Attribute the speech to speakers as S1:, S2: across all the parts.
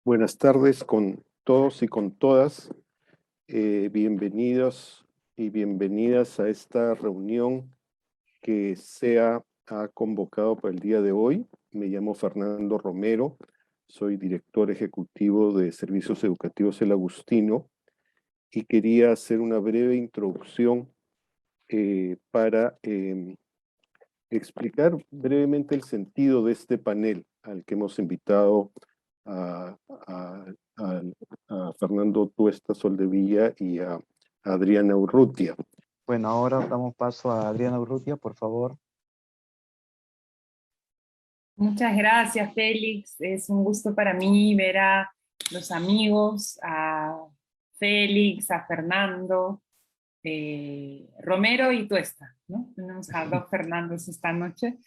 S1: Buenas tardes con todos y con todas. Bienvenidos y bienvenidas a esta reunión que SEA ha convocado para el día de hoy. Me llamo Fernando Romero, soy director ejecutivo de Servicios Educativos El Agustino y quería hacer una breve introducción para explicar brevemente el sentido de este panel al que hemos invitado a, a- a- a Fernando Tuesta Soldevilla y a Adriana Urrutia.
S2: Bueno, ahora damos paso a Adriana Urrutia, por favor.
S3: Muchas gracias, Félix. Es un gusto para mí ver a los amigos, a Félix, a Fernando, Romero y Tuesta, ¿no? Tenemos a dos Fernandos esta noche.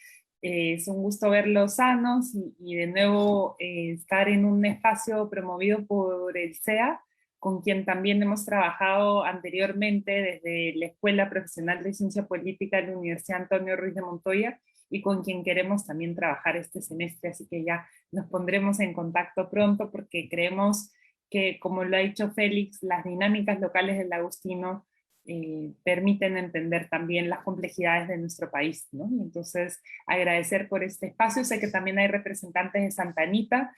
S3: Es un gusto verlos sanos y de nuevo estar en un espacio promovido por el SEA, con quien también hemos trabajado anteriormente desde la Escuela Profesional de Ciencia Política de la Universidad Antonio Ruiz de Montoya, y con quien queremos también trabajar este semestre, así que ya nos pondremos en contacto pronto porque creemos que, como lo ha dicho Félix, las dinámicas locales del Agustino permiten entender también las complejidades de nuestro país, ¿no? Entonces, agradecer por este espacio. Sé que también hay representantes de Santa Anita,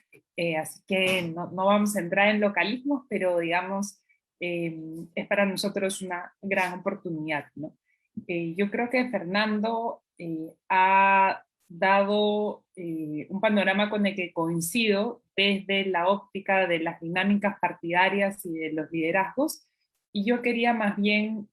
S3: así que no vamos a entrar en localismos, pero digamos, es para nosotros una gran oportunidad, ¿no? Yo creo que Fernando ha dado un panorama con el que coincido desde la óptica de las dinámicas partidarias y de los liderazgos, y yo quería más bien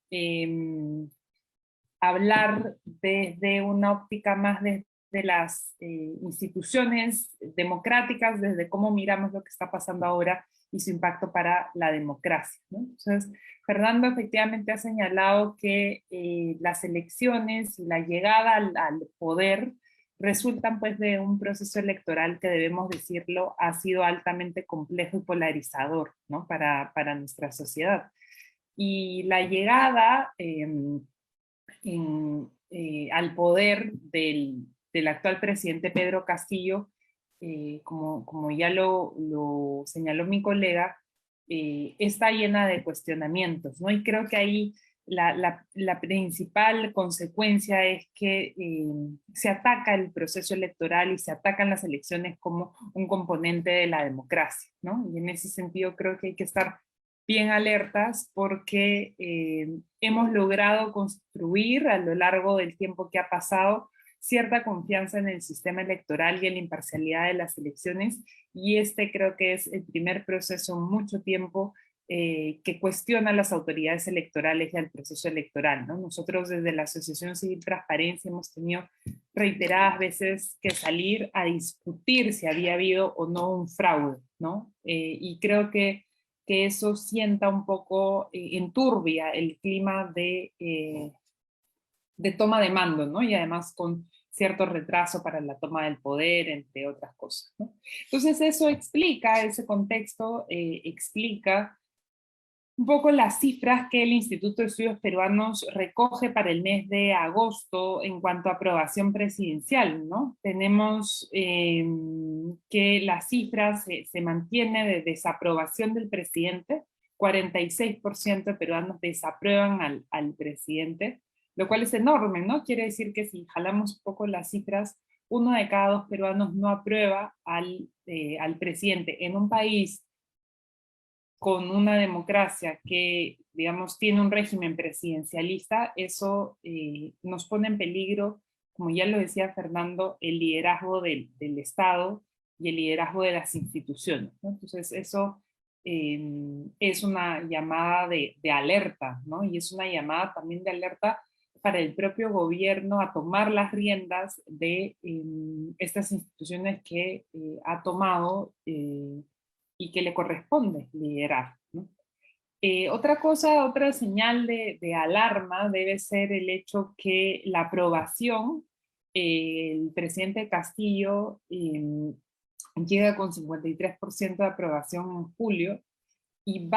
S3: hablar desde una óptica más desde las instituciones democráticas, desde cómo miramos lo que está pasando ahora y su impacto para la democracia, ¿no? Entonces, Fernando efectivamente ha señalado que las elecciones y la llegada al poder resultan pues de un proceso electoral que, debemos decirlo, ha sido altamente complejo y polarizador, ¿no? para nuestra sociedad. Y la llegada al poder del actual presidente Pedro Castillo, como ya lo señaló mi colega, está llena de cuestionamientos, ¿no? Y creo que ahí la principal consecuencia es que se ataca el proceso electoral y se atacan las elecciones como un componente de la democracia, ¿no? Y en ese sentido creo que hay que estar bien alertas porque hemos logrado construir a lo largo del tiempo que ha pasado cierta confianza en el sistema electoral y en la imparcialidad de las elecciones, y este creo que es el primer proceso en mucho tiempo que cuestiona a las autoridades electorales y al proceso electoral, ¿no? Nosotros desde la Asociación Civil Transparencia hemos tenido reiteradas veces que salir a discutir si había habido o no un fraude, ¿no? Y creo que eso sienta un poco enturbia el clima de toma de mando, ¿no? Y además con cierto retraso para la toma del poder, entre otras cosas, ¿no? Entonces eso explica, ese contexto explica un poco las cifras que el Instituto de Estudios Peruanos recoge para el mes de agosto en cuanto a aprobación presidencial, ¿no? Tenemos que la cifra se mantiene de desaprobación del presidente. 46% de peruanos desaprueban al presidente, lo cual es enorme, ¿no? Quiere decir que si jalamos un poco las cifras, 1 de cada 2 peruanos no aprueba al presidente. En un país con una democracia que, digamos, tiene un régimen presidencialista, eso nos pone en peligro, como ya lo decía Fernando, el liderazgo del Estado y el liderazgo de las instituciones, ¿no? Entonces eso es una llamada de alerta, ¿no? Y es una llamada también de alerta para el propio gobierno a tomar las riendas de estas instituciones que ha tomado y que le corresponde liderar, ¿no? Otra señal de alarma debe ser el hecho que la aprobación, el presidente Castillo llega con 53% de aprobación en julio y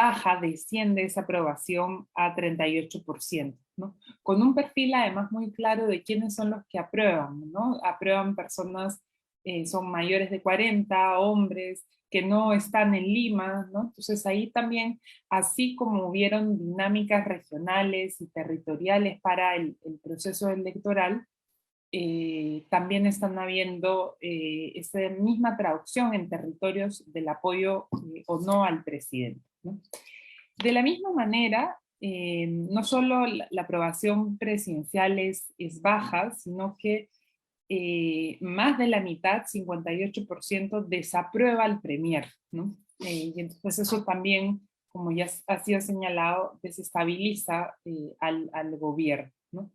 S3: desciende esa aprobación a 38%, ¿no? Con un perfil además muy claro de quiénes son los que aprueban, ¿no? Aprueban personas son mayores de 40, hombres que no están en Lima, ¿no? Entonces ahí también, así como hubieron dinámicas regionales y territoriales para el proceso electoral, también están habiendo esa misma traducción en territorios del apoyo o no al presidente, ¿no? De la misma manera, no solo la aprobación presidencial es baja, sino que más de la mitad, 58%, desaprueba al premier, ¿no? Y entonces eso también, como ya ha sido señalado, desestabiliza al gobierno, ¿no?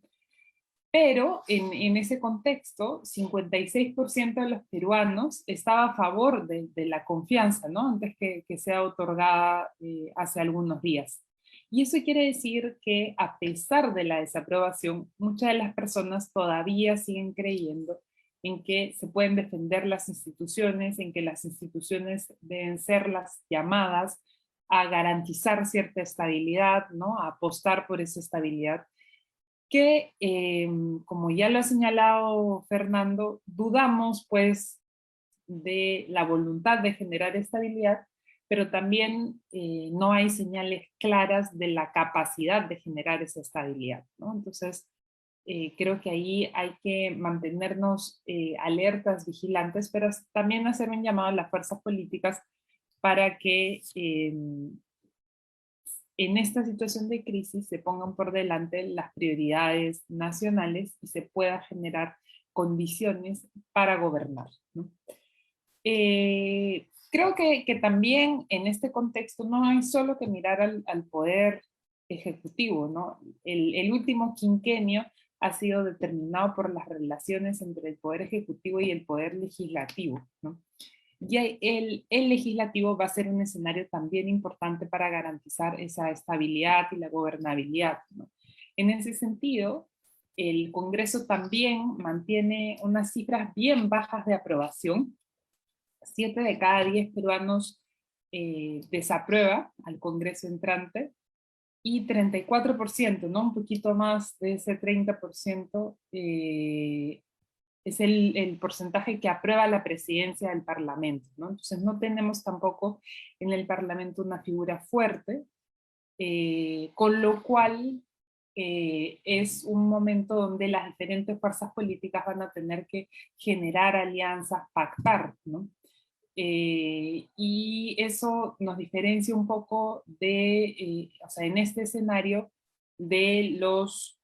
S3: Pero en ese contexto, 56% de los peruanos estaba a favor de la confianza, ¿no? Antes que sea otorgada hace algunos días. Y eso quiere decir que a pesar de la desaprobación, muchas de las personas todavía siguen creyendo en que se pueden defender las instituciones, en que las instituciones deben ser las llamadas a garantizar cierta estabilidad, ¿no? A apostar por esa estabilidad, que, como ya lo ha señalado Fernando, dudamos pues de la voluntad de generar estabilidad, pero también no hay señales claras de la capacidad de generar esa estabilidad, ¿no? Entonces, creo que ahí hay que mantenernos alertas, vigilantes, pero también hacer un llamado a las fuerzas políticas para que en esta situación de crisis se pongan por delante las prioridades nacionales y se pueda generar condiciones para gobernar, ¿no? Creo que también en este contexto no hay solo que mirar al poder ejecutivo, ¿no? El último quinquenio ha sido determinado por las relaciones entre el poder ejecutivo y el poder legislativo, ¿no? Y el legislativo va a ser un escenario también importante para garantizar esa estabilidad y la gobernabilidad, ¿no? En ese sentido, el Congreso también mantiene unas cifras bien bajas de aprobación. 7 de cada 10 peruanos desaprueba al Congreso entrante, y 34%, ¿no? Un poquito más de ese 30%, es el porcentaje que aprueba la presidencia del Parlamento, ¿no? Entonces no tenemos tampoco en el Parlamento una figura fuerte, con lo cual es un momento donde las diferentes fuerzas políticas van a tener que generar alianzas, pactar, ¿no? Y eso nos diferencia un poco de, o sea, en este escenario, de los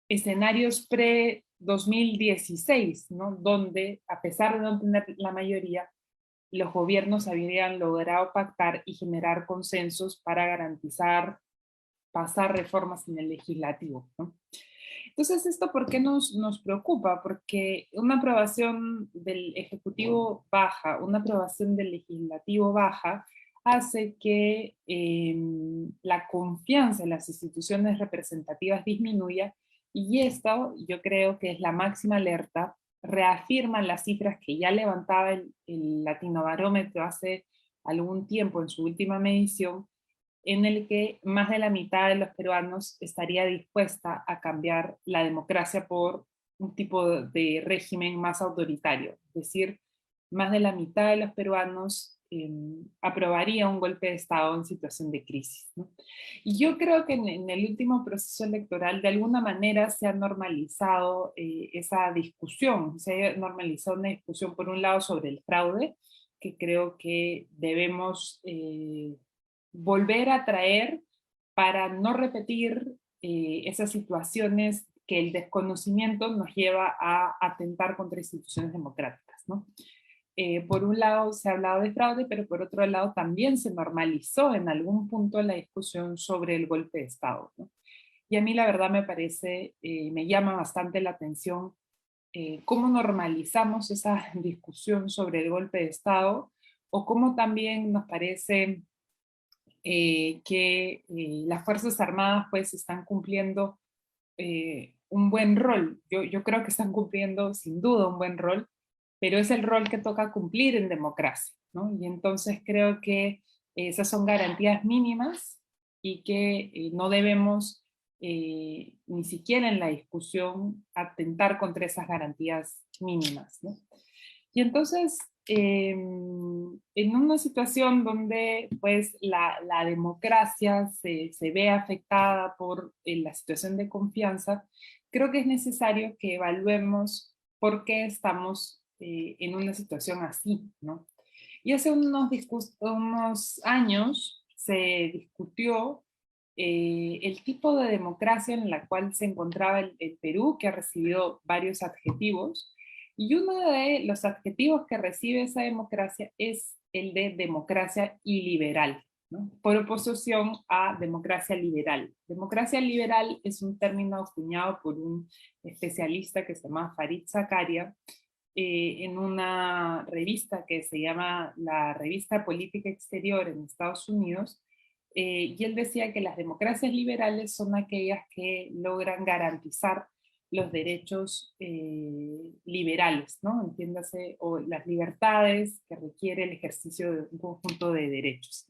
S3: escenarios pre-2016, ¿no? Donde, a pesar de no tener la mayoría, los gobiernos habían logrado pactar y generar consensos para garantizar pasar reformas en el legislativo, ¿no? Entonces, ¿esto por qué nos preocupa? Porque una aprobación del Ejecutivo baja, una aprobación del Legislativo baja, hace que la confianza en las instituciones representativas disminuya, y esto yo creo que es la máxima alerta, reafirma las cifras que ya levantaba el Latinobarómetro hace algún tiempo en su última medición, en el que más de la mitad de los peruanos estaría dispuesta a cambiar la democracia por un tipo de régimen más autoritario. Es decir, más de la mitad de los peruanos aprobaría un golpe de Estado en situación de crisis, ¿no? Y yo creo que en el último proceso electoral de alguna manera se ha normalizado esa discusión, se ha normalizado una discusión por un lado sobre el fraude, que creo que debemos volver a traer para no repetir esas situaciones que el desconocimiento nos lleva a atentar contra instituciones democráticas, ¿no? Por un lado se ha hablado de fraude, pero por otro lado también se normalizó en algún punto la discusión sobre el golpe de Estado, ¿no? Y a mí la verdad me parece, me llama bastante la atención cómo normalizamos esa discusión sobre el golpe de Estado, o cómo también nos parece que las Fuerzas Armadas pues están cumpliendo un buen rol. Yo creo que están cumpliendo sin duda un buen rol, pero es el rol que toca cumplir en democracia, ¿no? Y entonces creo que esas son garantías mínimas y que no debemos ni siquiera en la discusión, atentar contra esas garantías mínimas, ¿no? Y entonces, en una situación donde pues, la democracia se ve afectada por la situación de confianza, creo que es necesario que evaluemos por qué estamos en una situación así, ¿no? Y hace unos años se discutió el tipo de democracia en la cual se encontraba el Perú, que ha recibido varios adjetivos, y uno de los adjetivos que recibe esa democracia es el de democracia iliberal, ¿no? Por oposición a democracia liberal. Democracia liberal es un término acuñado por un especialista que se llama Farid Zakaria, en una revista que se llama la Revista Política Exterior en Estados Unidos, y él decía que las democracias liberales son aquellas que logran garantizar los derechos liberales, ¿no? Entiéndase, o las libertades que requiere el ejercicio de un conjunto de derechos.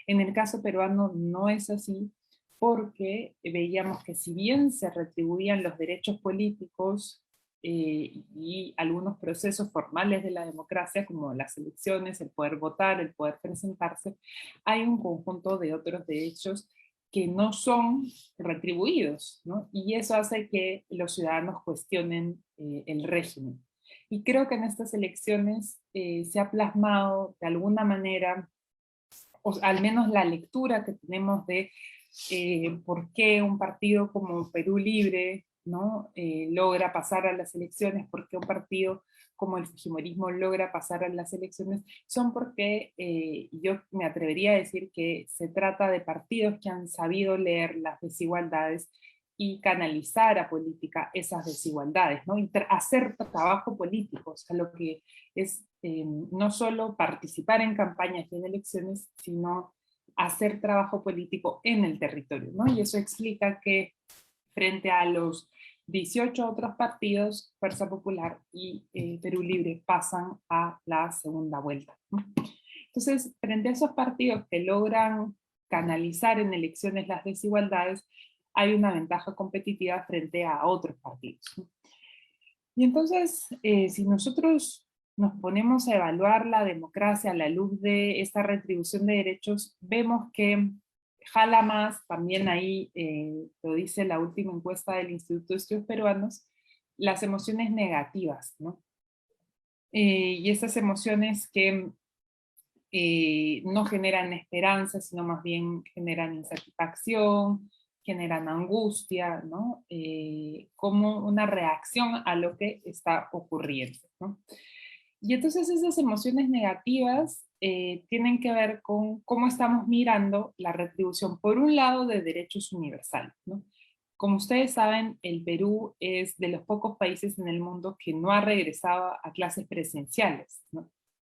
S3: En el caso peruano no es así, porque veíamos que si bien se retribuían los derechos políticos y algunos procesos formales de la democracia, como las elecciones, el poder votar, el poder presentarse, hay un conjunto de otros derechos que no son retribuidos, ¿no? Y eso hace que los ciudadanos cuestionen el régimen. Y creo que en estas elecciones se ha plasmado de alguna manera, o al menos la lectura que tenemos de por qué un partido como Perú Libre, ¿no? Logra pasar a las elecciones, por qué un partido como el fujimorismo logra pasar a las elecciones, son porque yo me atrevería a decir que se trata de partidos que han sabido leer las desigualdades y canalizar a política esas desigualdades, ¿no? Hacer trabajo político, o sea, lo que es no solo participar en campañas y en elecciones, sino hacer trabajo político en el territorio, ¿no? Y eso explica que frente a los 18 otros partidos, Fuerza Popular y Perú Libre pasan a la segunda vuelta, ¿no? Entonces, frente a esos partidos que logran canalizar en elecciones las desigualdades, hay una ventaja competitiva frente a otros partidos, ¿no? Y entonces, si nosotros nos ponemos a evaluar la democracia a la luz de esta retribución de derechos, vemos que jala más, también ahí lo dice la última encuesta del Instituto de Estudios Peruanos, las emociones negativas, ¿no? Y esas emociones que no generan esperanza, sino más bien generan insatisfacción, generan angustia, ¿no? Como una reacción a lo que está ocurriendo, ¿no? Y entonces esas emociones negativas tienen que ver con cómo estamos mirando la retribución, por un lado, de derechos universales, ¿no? Como ustedes saben, el Perú es de los pocos países en el mundo que no ha regresado a clases presenciales, ¿no?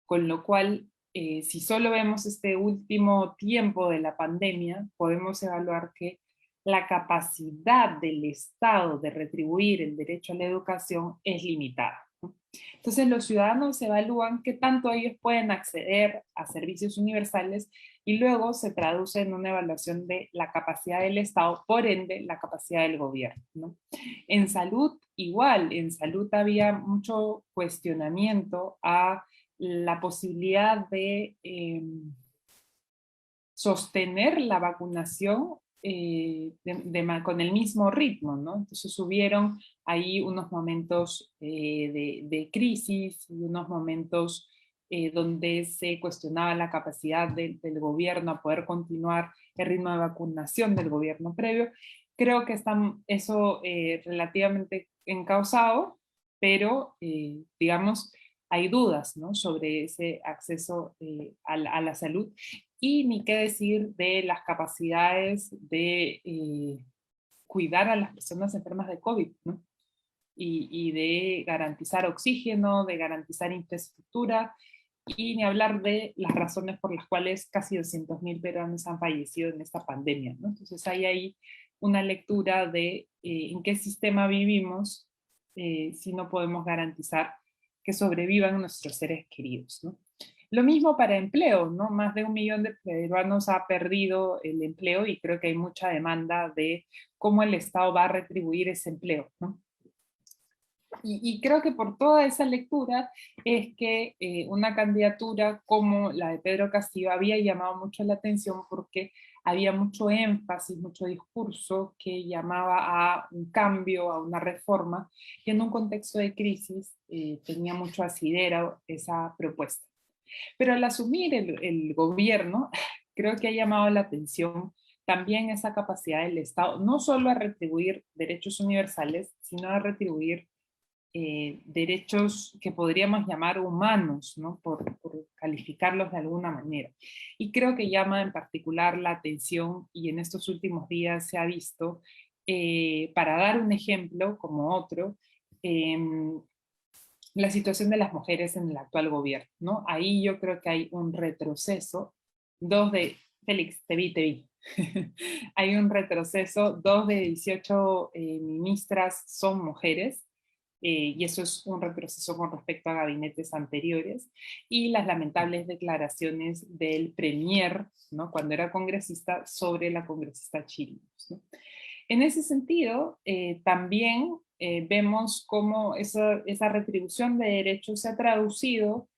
S3: Con lo cual, si solo vemos este último tiempo de la pandemia, podemos evaluar que la capacidad del Estado de retribuir el derecho a la educación es limitada, ¿no? Entonces los ciudadanos evalúan qué tanto ellos pueden acceder a servicios universales y luego se traduce en una evaluación de la capacidad del Estado, por ende la capacidad del gobierno, ¿no? En salud igual, en salud había mucho cuestionamiento a la posibilidad de sostener la vacunación con el mismo ritmo, ¿no? Entonces hubieron ahí unos momentos de crisis y unos momentos donde se cuestionaba la capacidad del gobierno a poder continuar el ritmo de vacunación del gobierno previo. Creo que está eso relativamente encauzado, pero digamos, hay dudas, ¿no? Sobre ese acceso a la salud. Y ni qué decir de las capacidades de cuidar a las personas enfermas de COVID, ¿no? Y de garantizar oxígeno, de garantizar infraestructura, y ni hablar de las razones por las cuales casi 200.000 peruanos han fallecido en esta pandemia, ¿no? Entonces hay ahí una lectura de en qué sistema vivimos si no podemos garantizar que sobrevivan nuestros seres queridos, ¿no? Lo mismo para empleo, ¿no? Más de 1 millón de peruanos ha perdido el empleo y creo que hay mucha demanda de cómo el Estado va a retribuir ese empleo, ¿no? Y creo que por toda esa lectura es que una candidatura como la de Pedro Castillo había llamado mucho la atención porque había mucho énfasis, mucho discurso que llamaba a un cambio, a una reforma, y en un contexto de crisis tenía mucho asidero esa propuesta. Pero al asumir el gobierno, creo que ha llamado la atención también esa capacidad del Estado, no solo a retribuir derechos universales, sino a retribuir derechos que podríamos llamar humanos, ¿no? Por calificarlos de alguna manera. Y creo que llama en particular la atención, y en estos últimos días se ha visto, para dar un ejemplo como otro, la situación de las mujeres en el actual gobierno, ¿no? Ahí yo creo que hay un retroceso, Félix, te vi. Hay un retroceso, 2 de 18 ministras son mujeres, y eso es un retroceso con respecto a gabinetes anteriores, y las lamentables declaraciones del premier, ¿no? Cuando era congresista, sobre la congresista Chirinos, ¿no? En ese sentido, también vemos cómo esa retribución de derechos se ha traducido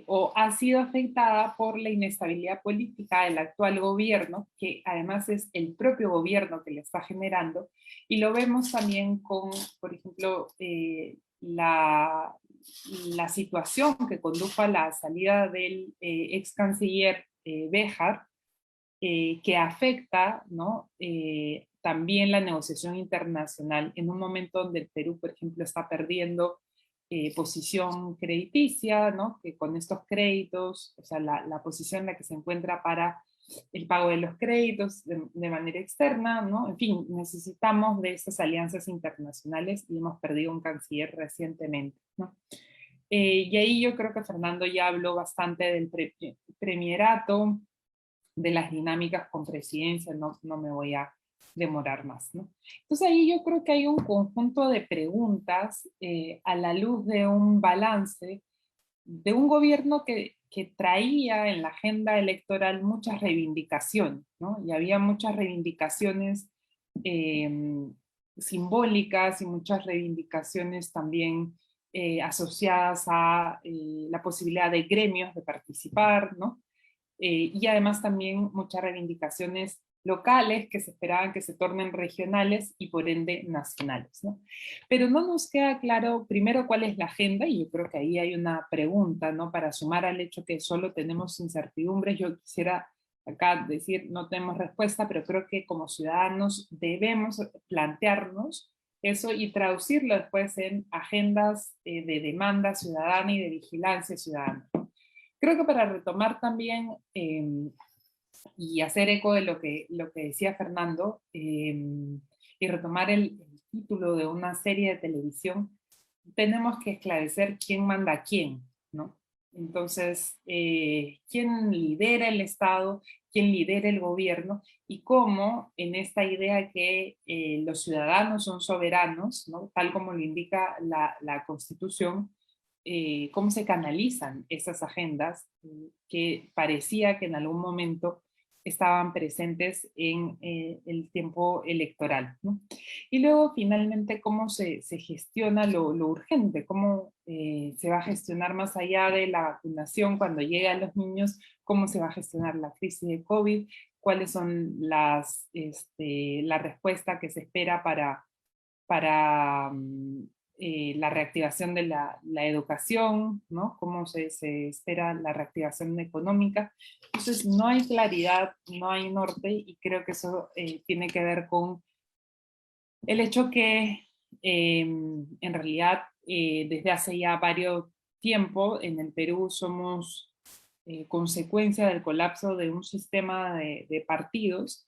S3: o ha sido afectada por la inestabilidad política del actual gobierno, que además es el propio gobierno que le está generando, y lo vemos también con, por ejemplo, la situación que condujo a la salida del ex canciller Béjar, que afecta, ¿no? También la negociación internacional en un momento donde el Perú, por ejemplo, está perdiendo posición crediticia, ¿no? Que con estos créditos, o sea, la posición en la que se encuentra para el pago de los créditos de manera externa, ¿no? En fin, necesitamos de estas alianzas internacionales y hemos perdido un canciller recientemente, ¿no? Y ahí yo creo que Fernando ya habló bastante del premierato, de las dinámicas con presidencia, no me voy a demorar más, ¿no? Entonces ahí yo creo que hay un conjunto de preguntas a la luz de un balance de un gobierno que traía en la agenda electoral muchas reivindicaciones, ¿no? Y había muchas reivindicaciones simbólicas y muchas reivindicaciones también asociadas a la posibilidad de gremios de participar, ¿no? Y además también muchas reivindicaciones locales que se esperaban que se tornen regionales y por ende nacionales, ¿no? Pero no nos queda claro primero cuál es la agenda, y yo creo que ahí hay una pregunta, ¿no? Para sumar al hecho que solo tenemos incertidumbres, yo quisiera acá decir no tenemos respuesta, pero creo que como ciudadanos debemos plantearnos eso y traducirlo después en agendas de demanda ciudadana y de vigilancia ciudadana. Creo que para retomar también y hacer eco de lo que decía Fernando, y retomar el título de una serie de televisión, tenemos que esclarecer quién manda a quién, ¿no? Entonces, quién lidera el Estado, quién lidera el gobierno, y cómo en esta idea que los ciudadanos son soberanos, ¿no? Tal como lo indica la Constitución, cómo se canalizan esas agendas que parecía que en algún momento estaban presentes en el tiempo electoral, ¿no? Y luego finalmente cómo se gestiona lo urgente, cómo se va a gestionar más allá de la vacunación cuando llega a los niños, cómo se va a gestionar la crisis de COVID, cuáles son la respuesta que se espera para la reactivación de la educación, ¿no? Cómo se espera la reactivación económica. Entonces no hay claridad, no hay norte, y creo que eso tiene que ver con el hecho que en realidad desde hace ya varios tiempo en el Perú somos consecuencia del colapso de un sistema de partidos,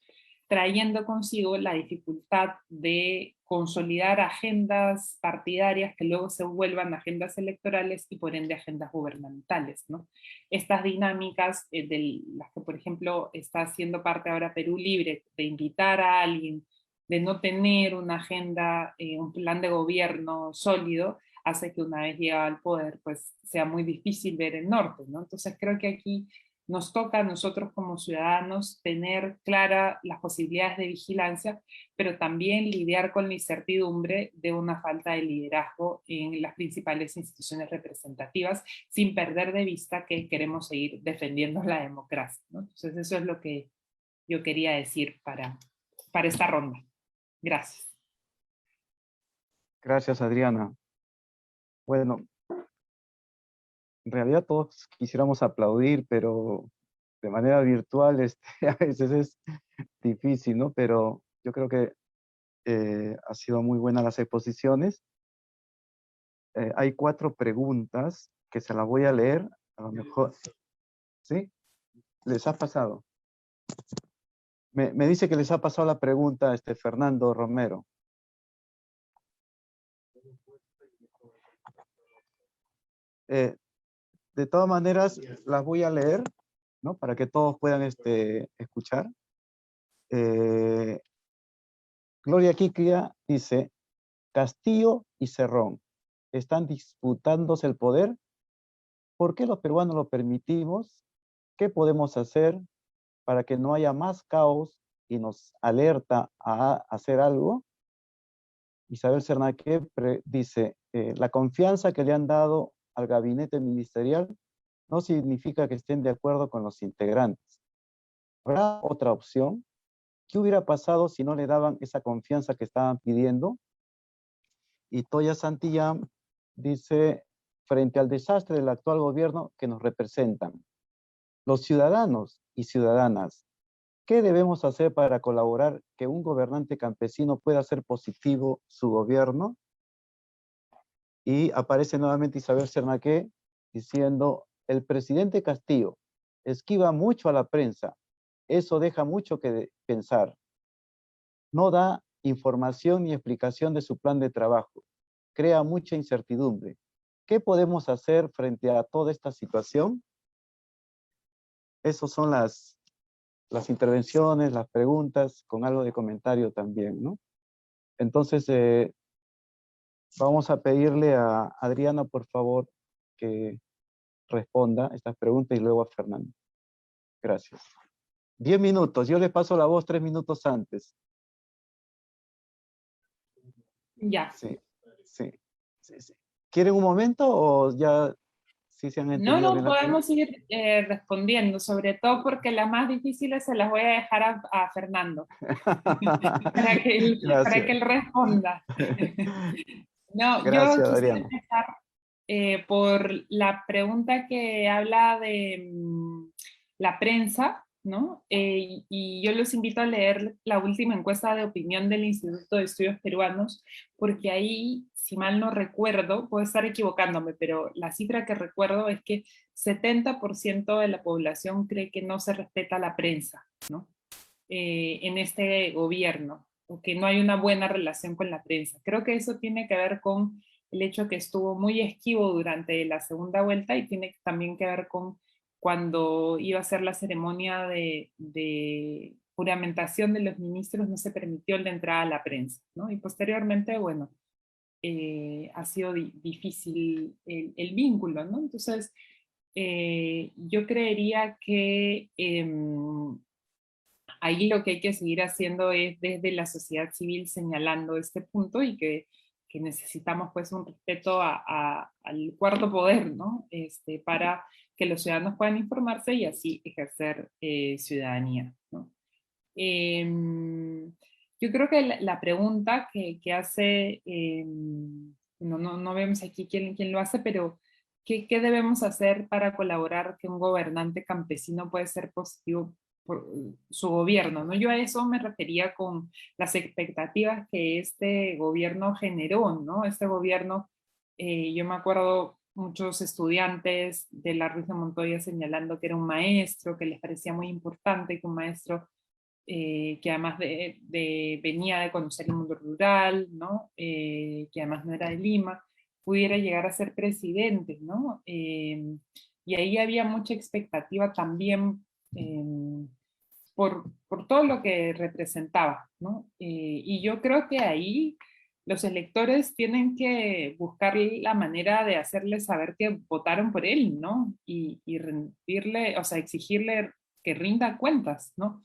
S3: trayendo consigo la dificultad de consolidar agendas partidarias que luego se vuelvan agendas electorales y por ende agendas gubernamentales, ¿no? Estas dinámicas de las que, por ejemplo, está haciendo parte ahora Perú Libre, de invitar a alguien, de no tener una agenda, un plan de gobierno sólido, hace que una vez llegado al poder, pues sea muy difícil ver el norte, ¿no? Entonces creo que aquí nos toca a nosotros como ciudadanos tener claras las posibilidades de vigilancia, pero también lidiar con la incertidumbre de una falta de liderazgo en las principales instituciones representativas, sin perder de vista que queremos seguir defendiendo la democracia, ¿no? Entonces eso es lo que yo quería decir para esta ronda. Gracias.
S2: Gracias, Adriana. Bueno, en realidad todos quisiéramos aplaudir, pero de manera virtual a veces es difícil, ¿no? Pero yo creo que ha sido muy buenas las exposiciones. Hay 4 preguntas que se las voy a leer. A lo mejor, ¿sí? ¿Les ha pasado? Me dice que les ha pasado la pregunta Fernando Romero. De todas maneras, las voy a leer, ¿no? Para que todos puedan escuchar. Gloria Quiquia dice, Castillo y Cerrón están disputándose el poder. ¿Por qué los peruanos lo permitimos? ¿Qué podemos hacer para que no haya más caos y nos alerta a hacer algo? Isabel Cernaque dice, la confianza que le han dado al gabinete ministerial no significa que estén de acuerdo con los integrantes. ¿Habrá otra opción? ¿Qué hubiera pasado si no le daban esa confianza que estaban pidiendo? Y Toya Santillán dice, frente al desastre del actual gobierno que nos representan, los ciudadanos y ciudadanas, ¿qué debemos hacer para colaborar que un gobernante campesino pueda hacer positivo su gobierno? Y aparece nuevamente Isabel Cernaque diciendo, el presidente Castillo esquiva mucho a la prensa. Eso deja mucho que pensar. No da información ni explicación de su plan de trabajo. Crea mucha incertidumbre. ¿Qué podemos hacer frente a toda esta situación? Esas son las intervenciones, las preguntas, con algo de comentario también, ¿no? Entonces, vamos a pedirle a Adriana, por favor, que responda estas preguntas y luego a Fernando. Gracias. 10 minutos. Yo le paso la voz 3 minutos antes.
S3: Ya.
S2: Sí. ¿Quieren un momento o ya sí se han entendido bien las preguntas?
S3: Podemos ir respondiendo, sobre todo porque las más difíciles se las voy a dejar a Fernando, para que él responda. No, yo
S2: Gracias,
S3: quisiera
S2: Adriana.
S3: empezar por la pregunta que habla de la prensa, ¿no? Y yo los invito a leer la última encuesta de opinión del Instituto de Estudios Peruanos, porque ahí, si mal no recuerdo, puedo estar equivocándome, pero la cifra que recuerdo es que 70% de la población cree que no se respeta la prensa, ¿no? En este gobierno, o que no hay una buena relación con la prensa. Creo que eso tiene que ver con el hecho que estuvo muy esquivo durante la segunda vuelta y tiene también que ver con cuando iba a ser la ceremonia de juramentación de los ministros, no se permitió la entrada a la prensa, ¿no? Y posteriormente, bueno, ha sido difícil el vínculo, ¿no? Entonces, yo creería que ahí lo que hay que seguir haciendo es desde la sociedad civil señalando este punto y que necesitamos pues un respeto al cuarto poder, ¿no? Para que los ciudadanos puedan informarse y así ejercer ciudadanía, ¿no? Yo creo que la pregunta que hace, no vemos aquí quién lo hace, pero ¿qué debemos hacer para colaborar que un gobernante campesino puede ser positivo por su gobierno, ¿no? Yo a eso me refería con las expectativas que este gobierno generó, ¿no? Este gobierno, yo me acuerdo muchos estudiantes de la Ruiz de Montoya señalando que era un maestro, que les parecía muy importante que un maestro que además venía de conocer el mundo rural, ¿no? Que además no era de Lima, pudiera llegar a ser presidente, ¿no? Y ahí había mucha expectativa también por todo lo que representaba, ¿no? Y yo creo que ahí los electores tienen que buscar la manera de hacerle saber que votaron por él, ¿no? Y rendirle, o sea, exigirle que rinda cuentas, ¿no?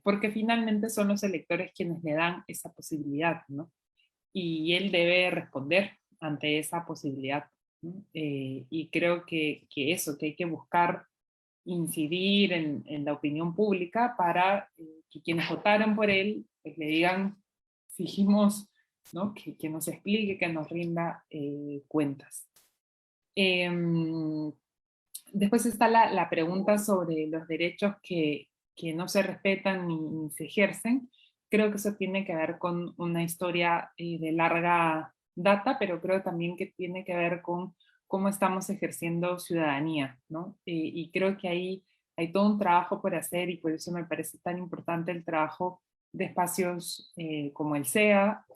S3: Porque finalmente son los electores quienes le dan esa posibilidad, ¿no? Y él debe responder ante esa posibilidad, ¿no? Y creo que eso, que hay que buscar incidir en la opinión pública para que quienes votaron por él pues, le digan, exigimos, ¿no? que nos explique, que nos rinda cuentas. Después está la pregunta sobre los derechos que no se respetan ni se ejercen. Creo que eso tiene que ver con una historia de larga data, pero creo también que tiene que ver con cómo estamos ejerciendo ciudadanía, ¿no? Y creo que ahí hay todo un trabajo por hacer y por eso me parece tan importante el trabajo de espacios como el SEA,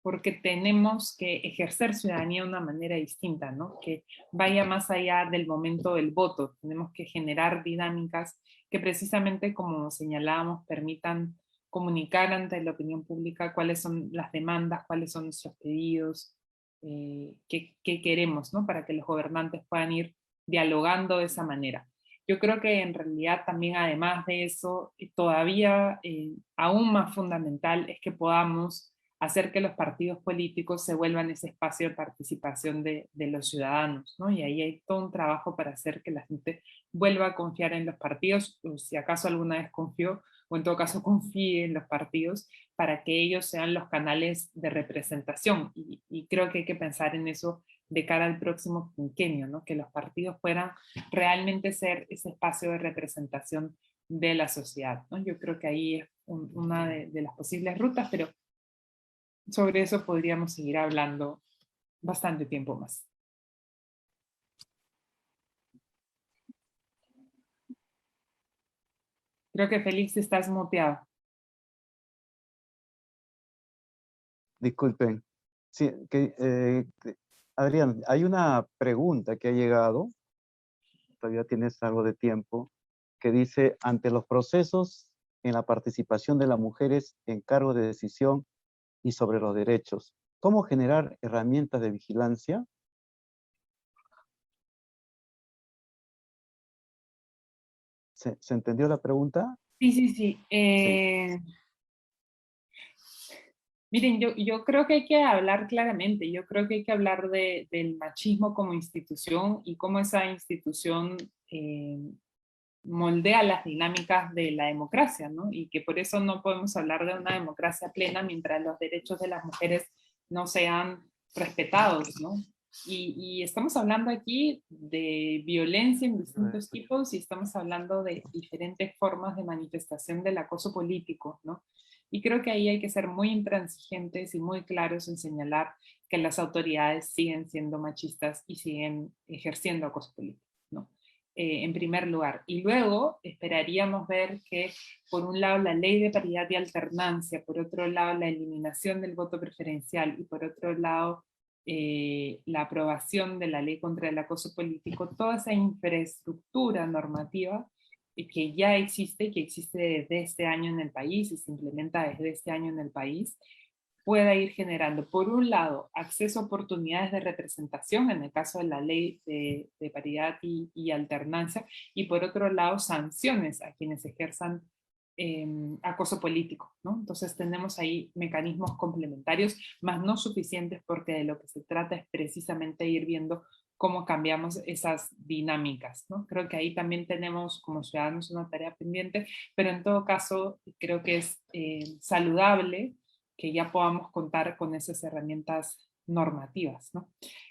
S3: porque tenemos que ejercer ciudadanía de una manera distinta, ¿no? Que vaya más allá del momento del voto. Tenemos que generar dinámicas que precisamente, como señalábamos, permitan comunicar ante la opinión pública cuáles son las demandas, cuáles son nuestros pedidos, qué queremos, ¿no? Para que los gobernantes puedan ir dialogando de esa manera. Yo creo que en realidad también además de eso, todavía aún más fundamental es que podamos hacer que los partidos políticos se vuelvan ese espacio de participación de los ciudadanos, ¿no? Y ahí hay todo un trabajo para hacer que la gente vuelva a confiar en los partidos, o si acaso alguna vez confió, o en todo caso confíe en los partidos, para que ellos sean los canales de representación. Y creo que hay que pensar en eso de cara al próximo quinquenio, ¿no? Que los partidos puedan realmente ser ese espacio de representación de la sociedad, ¿no? Yo creo que ahí es una de las posibles rutas, pero sobre eso podríamos seguir hablando bastante tiempo más. Creo que Félix estás muteado.
S2: Disculpen. Sí, Adrián, hay una pregunta que ha llegado, todavía tienes algo de tiempo, que dice, ante los procesos en la participación de las mujeres en cargos de decisión y sobre los derechos, ¿cómo generar herramientas de vigilancia? ¿Se entendió la pregunta?
S3: Sí.
S2: Sí.
S3: Miren, yo creo que hay que hablar claramente, yo creo que hay que hablar del machismo como institución y cómo esa institución moldea las dinámicas de la democracia, ¿no? Y que por eso no podemos hablar de una democracia plena mientras los derechos de las mujeres no sean respetados, ¿no? Y estamos hablando aquí de violencia en distintos tipos y estamos hablando de diferentes formas de manifestación del acoso político, ¿no? Y creo que ahí hay que ser muy intransigentes y muy claros en señalar que las autoridades siguen siendo machistas y siguen ejerciendo acoso político, ¿no? En primer lugar. Y luego esperaríamos ver que, por un lado, la ley de paridad y alternancia, por otro lado, la eliminación del voto preferencial y por otro lado, la aprobación de la ley contra el acoso político, toda esa infraestructura normativa que ya existe, que existe desde este año en el país y se implementa desde este año en el país, pueda ir generando, por un lado, acceso a oportunidades de representación, en el caso de la ley de paridad y alternancia, y por otro lado, sanciones a quienes ejerzan acoso político, ¿no? Entonces tenemos ahí mecanismos complementarios, más no suficientes, porque de lo que se trata es precisamente ir viendo cómo cambiamos esas dinámicas, ¿no? Creo que ahí también tenemos como ciudadanos una tarea pendiente, pero en todo caso creo que es saludable que ya podamos contar con esas herramientas normativas, ¿no?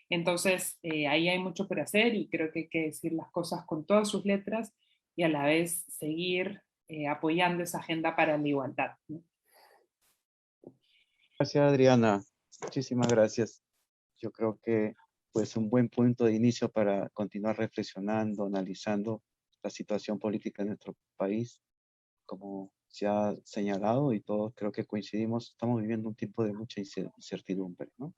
S3: Entonces, ahí hay mucho por hacer y creo que hay que decir las cosas con todas sus letras y a la vez seguir apoyando esa agenda para la igualdad, ¿no?
S2: Gracias, Adriana. Muchísimas gracias. Yo creo que pues un buen punto de inicio para continuar reflexionando, analizando la situación política de nuestro país. Como se ha señalado y todos creo que coincidimos, estamos viviendo un tiempo de mucha incertidumbre, ¿no?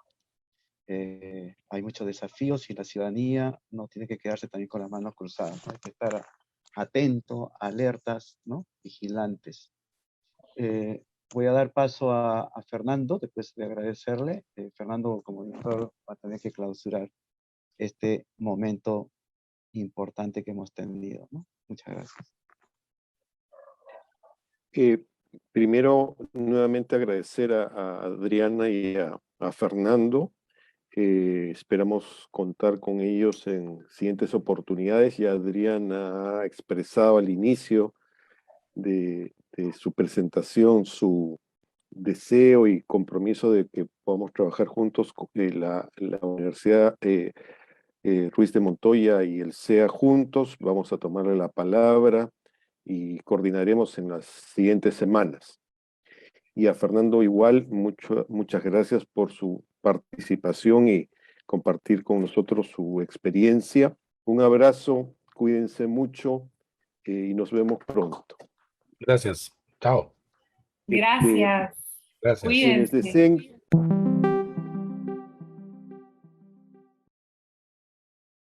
S2: Hay muchos desafíos y la ciudadanía no tiene que quedarse también con las manos cruzadas, ¿no? Hay que estar atentos, alertas, ¿no? Vigilantes. voy a dar paso a Fernando, después de agradecerle. Fernando, como director, va a tener que clausurar este momento importante que hemos tenido, ¿no? Muchas gracias.
S1: Primero, nuevamente agradecer a Adriana y a Fernando. Esperamos contar con ellos en siguientes oportunidades. Ya Adriana ha expresado al inicio de su presentación su deseo y compromiso de que podamos trabajar juntos con la Universidad Ruiz de Montoya y el CEA juntos. Vamos a tomarle la palabra y coordinaremos en las siguientes semanas. Y a Fernando igual, muchas gracias por su participación y compartir con nosotros su experiencia. Un abrazo, cuídense mucho y nos vemos pronto.
S4: Gracias. Chao.
S3: Gracias.
S4: Gracias.
S1: Quienes
S3: Cuídense.
S1: deseen